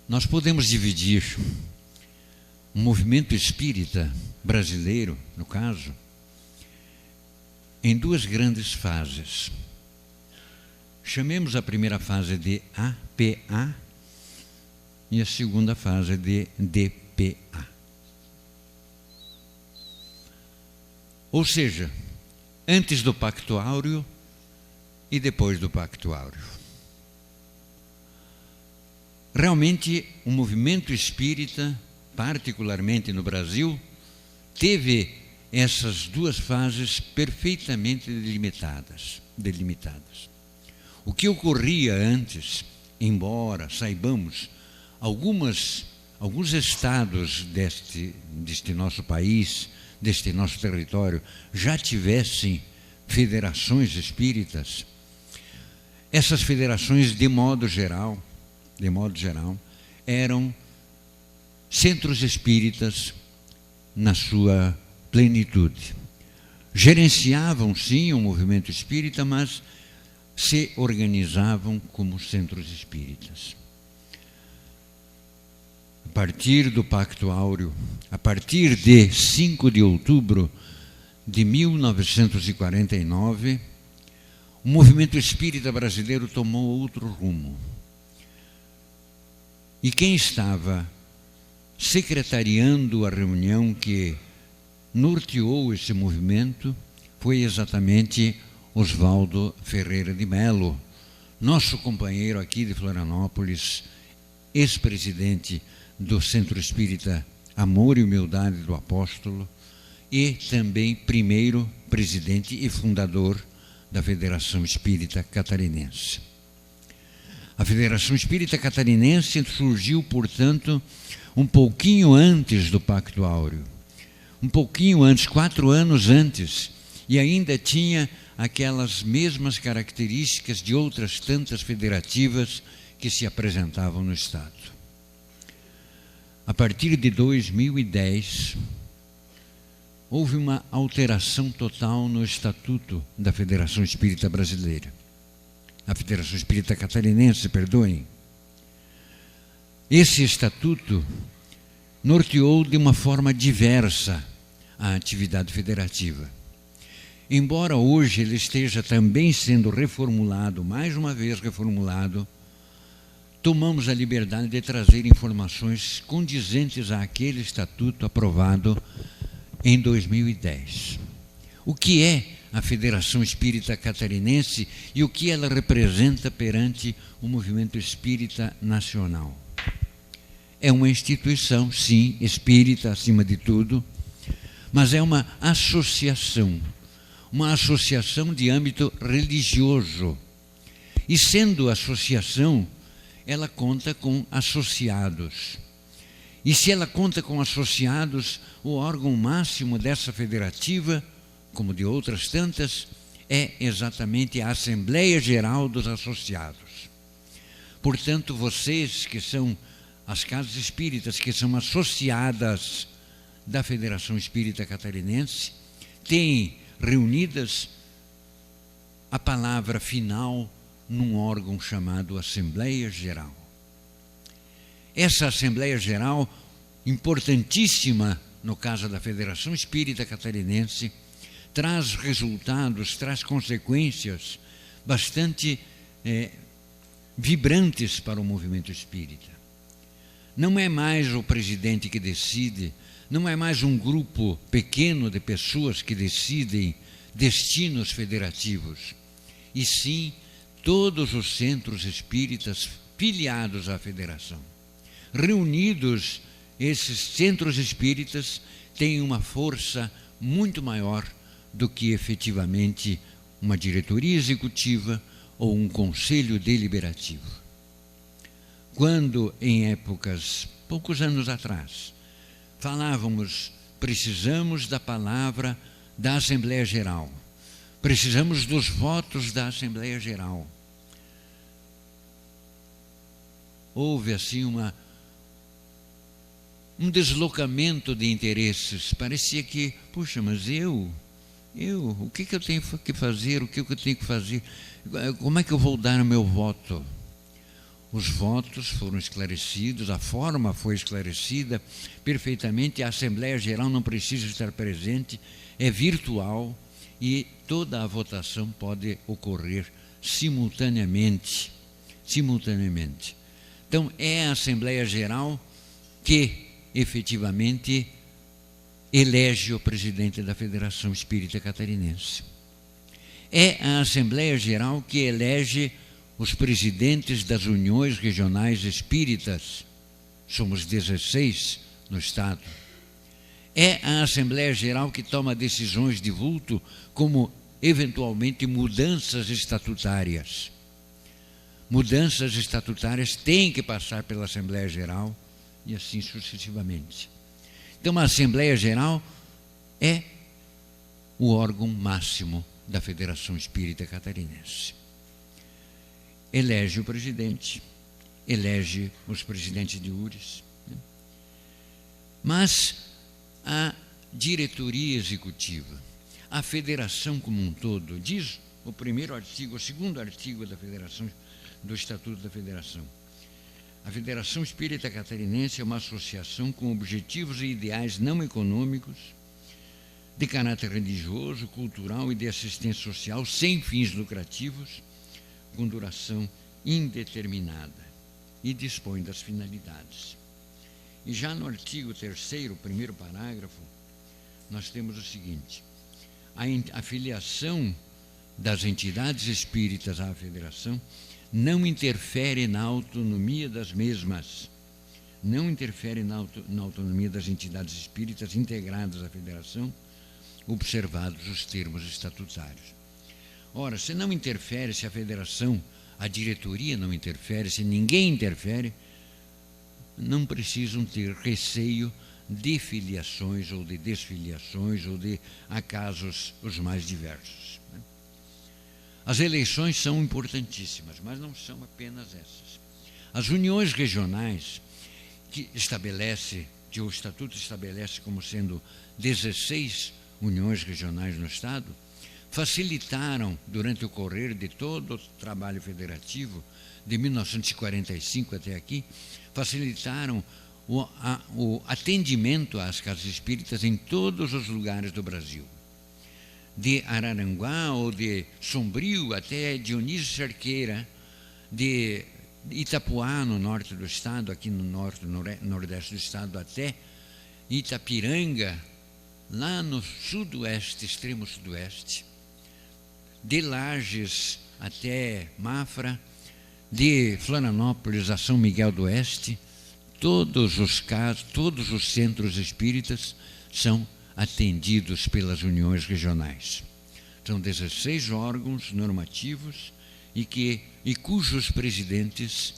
Nós podemos dividir o movimento espírita brasileiro, no caso, em duas grandes fases. Chamemos a primeira fase de APA e a segunda fase de DPA. Ou seja, antes do Pacto Áureo e depois do Pacto Áureo. Realmente, o movimento espírita, particularmente no Brasil, teve essas duas fases perfeitamente delimitadas. O que ocorria antes, embora saibamos alguns estados deste nosso país, deste nosso território, já tivessem federações espíritas, essas federações, de modo geral, eram centros espíritas na sua plenitude. Gerenciavam, sim, o movimento espírita, mas se organizavam como centros espíritas. A partir do Pacto Áureo, a partir de 5 de outubro de 1949, o movimento espírita brasileiro tomou outro rumo. E quem estava secretariando a reunião que norteou esse movimento foi exatamente Oswaldo Ferreira de Mello, nosso companheiro aqui de Florianópolis, ex-presidente do Centro Espírita Amor e Humildade do Apóstolo e também primeiro presidente e fundador da Federação Espírita Catarinense. A Federação Espírita Catarinense surgiu, portanto, um pouquinho antes do Pacto Áureo, um pouquinho antes, 4 anos antes, e ainda tinha aquelas mesmas características de outras tantas federativas que se apresentavam no Estado. A partir de 2010, houve uma alteração total no Estatuto da Federação Espírita Brasileira. A Federação Espírita Catarinense, perdoem. Esse estatuto norteou de uma forma diversa a atividade federativa. Embora hoje ele esteja também sendo reformulado, mais uma vez reformulado, tomamos a liberdade de trazer informações condizentes àquele estatuto aprovado em 2010. O que é a Federação Espírita Catarinense e o que ela representa perante o movimento espírita nacional? É uma instituição, sim, espírita acima de tudo, mas é uma associação de âmbito religioso. E sendo associação, ela conta com associados. E se ela conta com associados, o órgão máximo dessa federativa, como de outras tantas, é exatamente a Assembleia Geral dos Associados. Portanto, vocês que são as casas espíritas, que são associadas da Federação Espírita Catarinense, têm reunidas a palavra final num órgão chamado Assembleia Geral. Essa Assembleia Geral, importantíssima no caso da Federação Espírita Catarinense, traz resultados, traz consequências bastante vibrantes para o movimento espírita. Não é mais o presidente que decide, não é mais um grupo pequeno de pessoas que decidem destinos federativos, e sim todos os centros espíritas filiados à federação. Reunidos, esses centros espíritas têm uma força muito maior do que efetivamente uma diretoria executiva ou um conselho deliberativo. Quando, em épocas, poucos anos atrás, falávamos, precisamos da palavra da Assembleia Geral, precisamos dos votos da Assembleia Geral, houve assim um deslocamento de interesses. Parecia que, puxa, mas eu, o que eu tenho que fazer, o que eu tenho que fazer, como é que eu vou dar o meu voto? os votos foram esclarecidos, a forma foi esclarecida perfeitamente, a Assembleia Geral não precisa estar presente, é virtual e toda a votação pode ocorrer simultaneamente. Então, é a Assembleia Geral que efetivamente elege o presidente da Federação Espírita Catarinense. É a Assembleia Geral que elege os presidentes das uniões regionais espíritas, somos 16 no Estado. É a Assembleia Geral que toma decisões de vulto, como eventualmente mudanças estatutárias. Mudanças estatutárias têm que passar pela Assembleia Geral e assim sucessivamente. Então, a Assembleia Geral é o órgão máximo da Federação Espírita Catarinense. Elege o presidente, elege os presidentes de URES, né? Mas a diretoria executiva, a federação como um todo, diz o primeiro artigo, o segundo artigo da Federação, do Estatuto da Federação. A Federação Espírita Catarinense é uma associação com objetivos e ideais não econômicos, de caráter religioso, cultural e de assistência social, sem fins lucrativos, com duração indeterminada, e dispõe das finalidades. E já no artigo 3º, primeiro parágrafo, nós temos o seguinte: a filiação das entidades espíritas à federação não interfere na autonomia das mesmas, não interfere na autonomia das entidades espíritas integradas à federação, observados os termos estatutários. Ora, se não interfere, se a federação, a diretoria não interfere, se ninguém interfere, não precisam ter receio de filiações ou de desfiliações ou de acasos os mais diversos. As eleições são importantíssimas, mas não são apenas essas. As uniões regionais, que o Estatuto estabelece como sendo 16 uniões regionais no Estado, facilitaram, durante o correr de todo o trabalho federativo, de 1945 até aqui, facilitaram o atendimento às casas espíritas em todos os lugares do Brasil. De Araranguá ou de Sombrio até Dionísio Cerqueira, de Itapuá, no norte do estado, aqui no norte, nordeste do estado, até Itapiranga, lá no sudoeste, extremo sudoeste, de Lages até Mafra, de Florianópolis a São Miguel do Oeste, todos os casos, todos os centros espíritas são atendidos pelas uniões regionais. São 16 órgãos normativos e cujos presidentes,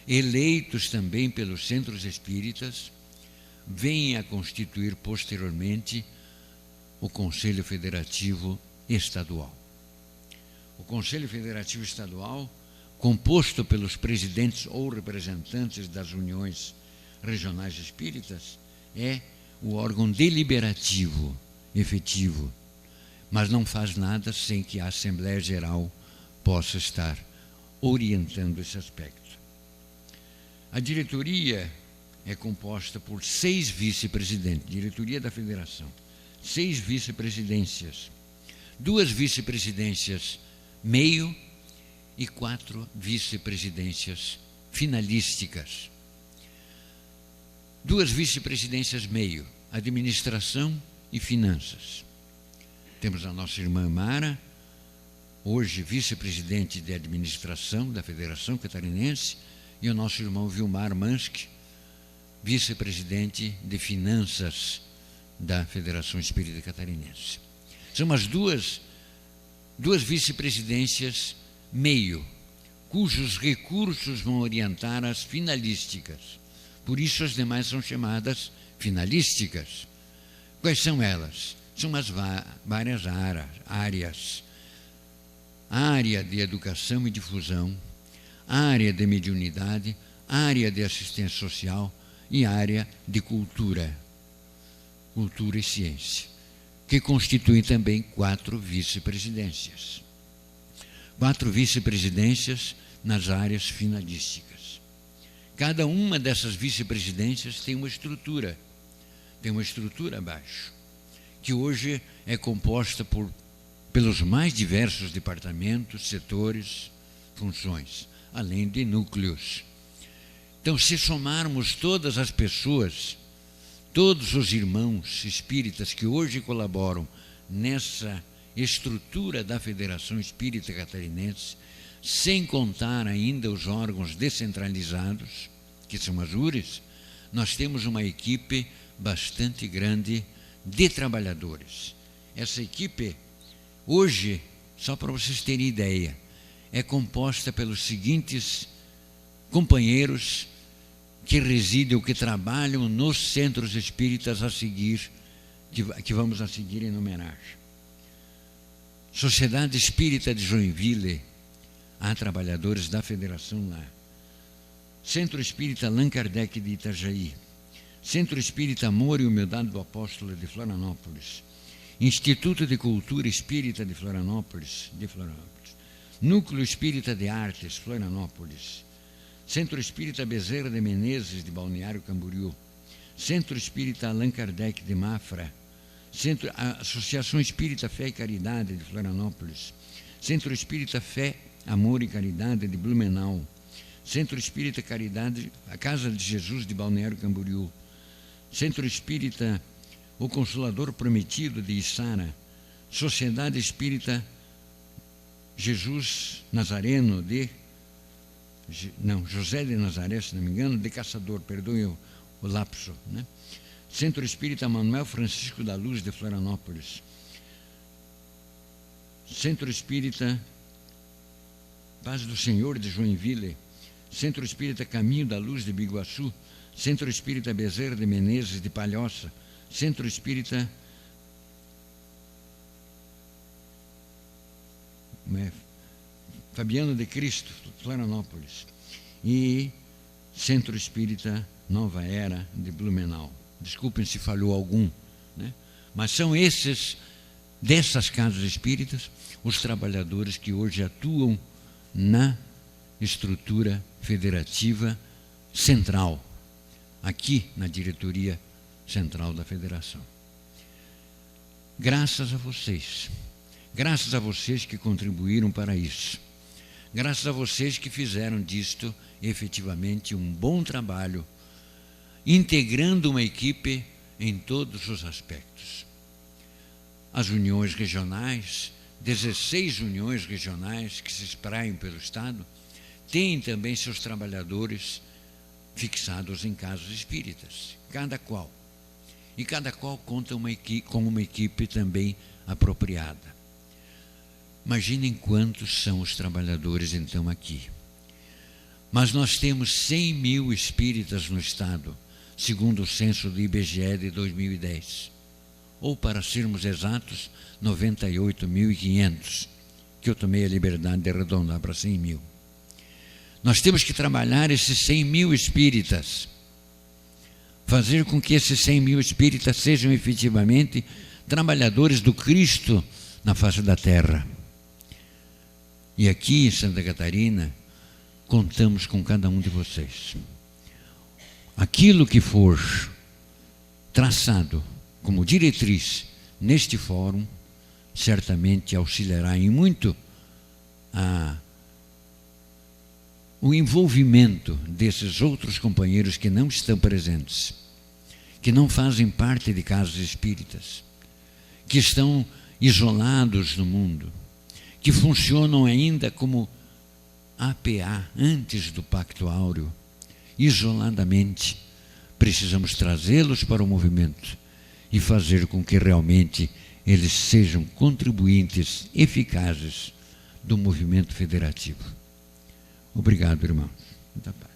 eleitos também pelos centros espíritas, vêm a constituir posteriormente o Conselho Federativo Estadual. O Conselho Federativo Estadual, composto pelos presidentes ou representantes das uniões regionais espíritas, é o órgão deliberativo, efetivo, mas não faz nada sem que a Assembleia Geral possa estar orientando esse aspecto. A diretoria é composta por 6 vice-presidentes, diretoria da federação, 6 vice-presidências, 2 vice-presidências meio e 4 vice-presidências finalísticas. 2 vice-presidências meio, administração e finanças. Temos a nossa irmã Mara, hoje vice-presidente de administração da Federação Catarinense, e o nosso irmão Vilmar Mansky, vice-presidente de finanças da Federação Espírita Catarinense. São as duas vice-presidências meio, cujos recursos vão orientar as finalísticas. Por isso as demais são chamadas finalísticas. Quais são elas? São as várias áreas. A área de educação e difusão, a área de mediunidade, a área de assistência social e a área de cultura e ciência, que constituem também 4 vice-presidências. 4 vice-presidências nas áreas finalísticas. Cada uma dessas vice-presidências tem uma estrutura abaixo, que hoje é composta pelos mais diversos departamentos, setores, funções, além de núcleos. Então, se somarmos todas as pessoas, todos os irmãos espíritas que hoje colaboram nessa estrutura da Federação Espírita Catarinense, sem contar ainda os órgãos descentralizados, que são as URES, nós temos uma equipe bastante grande de trabalhadores. Essa equipe, hoje, só para vocês terem ideia, é composta pelos seguintes companheiros que residem ou que trabalham nos centros espíritas a seguir, que vamos a seguir enumerar. Sociedade Espírita de Joinville, há trabalhadores da federação lá. Centro Espírita Allan Kardec de Itajaí. Centro Espírita Amor e Humildade do Apóstolo de Florianópolis. Instituto de Cultura Espírita de Florianópolis. Núcleo Espírita de Artes, Florianópolis. Centro Espírita Bezerra de Menezes, de Balneário Camboriú. Centro Espírita Allan Kardec de Mafra. Associação Espírita Fé e Caridade de Florianópolis. Centro Espírita Fé, Amor e Caridade de Blumenau. Centro Espírita Caridade, a Casa de Jesus de Balneário Camboriú. Centro Espírita O Consolador Prometido de Içara. Sociedade Espírita Jesus Nazareno de... José de Nazaré, se não me engano, de Caçador, perdoe o lapso, né? Centro Espírita Manuel Francisco da Luz de Florianópolis. Centro Espírita Paz do Senhor de Joinville. Centro Espírita Caminho da Luz de Biguaçu. Centro Espírita Bezerra de Menezes de Palhoça. Centro Espírita Fabiano de Cristo, Florianópolis. E Centro Espírita Nova Era de Blumenau. Desculpem se falhou algum, né? Mas são dessas casas espíritas, os trabalhadores que hoje atuam na estrutura federativa central, aqui na diretoria central da federação. Graças a vocês que contribuíram para isso, graças a vocês que fizeram disto efetivamente um bom trabalho, integrando uma equipe em todos os aspectos. As uniões regionais, 16 uniões regionais que se espraiam pelo Estado, têm também seus trabalhadores fixados em casas espíritas, cada qual. E cada qual conta com uma equipe também apropriada. Imaginem quantos são os trabalhadores então aqui. Mas nós temos 100 mil espíritas no Estado, segundo o censo do IBGE de 2010. Ou, para sermos exatos, 98.500, que eu tomei a liberdade de arredondar para 100 mil. Nós temos que trabalhar esses 100 mil espíritas, fazer com que esses 100 mil espíritas sejam efetivamente trabalhadores do Cristo na face da terra. E aqui em Santa Catarina, contamos com cada um de vocês. Aquilo que for traçado como diretriz neste fórum, certamente auxiliará em muito o envolvimento desses outros companheiros que não estão presentes, que não fazem parte de casas espíritas, que estão isolados no mundo, que funcionam ainda como APA, antes do Pacto Áureo, isoladamente. Precisamos trazê-los para o movimento e fazer com que realmente eles sejam contribuintes eficazes do movimento federativo. Obrigado, irmão. Muita paz.